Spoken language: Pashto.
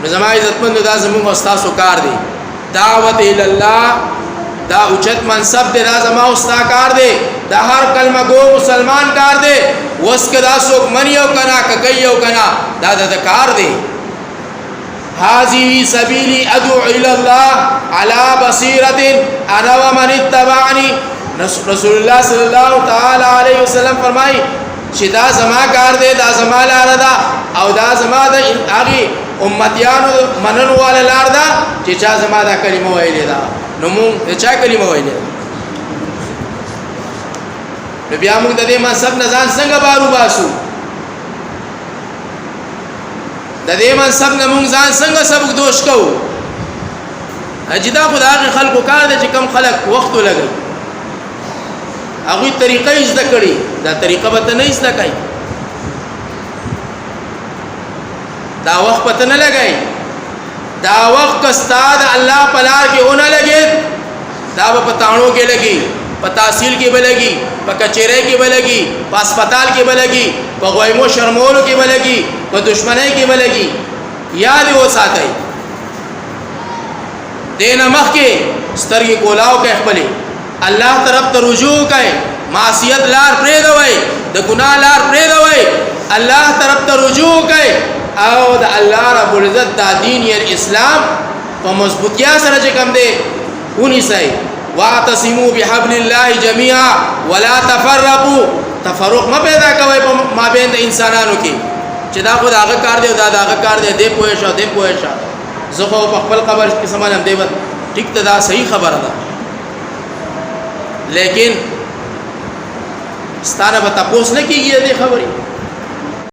نو زما عزتمند دا زموږ استاد کار دی دعوت الله دا اوچت منصب دی دا زما استاد کار دی دا هر کلمه گو مسلمان کار دی وس کدا سوک منیو کنا ککیو کنا دا د کار دی هذه سبیلی ادعو الى الله على بصیرة انا ومن اتبعني رسول الله صلی الله تعالی علیہ وسلم فرمائی چې دا زما کار دی دا زما لار ده او دا زما د هغه امتیانو منن والا لار ده چې چا زما دا کلمه ویلې ده نو مونږ چا کلمه ویلې نو بیا موږ د دې منصب نه ځان څنګه بارو باسو د دې منصب نه موږ ځان څنګه سبق دوش کوو اجدا خدای خلکو کار دی چې کم خلک وخت لګي هغه طریقې زده کړي دا طریقه به نه زده کوي دا وخت پته نه لګي دا وخت کستاد الله پلار کې ونه لګي دا په تاڼو کې لګي په تحصیل کې به لګي په کچېره کې به لګي په هسپتال کې به لګي په غوایمو شرمولو کې به لګي په دشمنۍ کې به لګي یاد وساتئ دینه مخ کې سترګې کولاو کې خپلې الله طرف ته رجوع کوي معصیت لار پرې دوي د ګناه لار پرې دوي الله طرف ته رجوع کوي او د الله رب العزت د دین یې اسلام په مضبوطیا سره چې کوم دی ونی سي واعتصموا بحبل الله جميعا ولا تفرقوا تفرق ما پیدا کوي په مابین د انسانانو کې چې دا خو داغه کار دی دا داغه کار دی دې پوهه شو دې پوهه شو زه خو په خپل خبر کې سمانم دی ټیک ته دا صحیح خبره ده لیکن ستاره به تاسو نه کیږي دې خبرې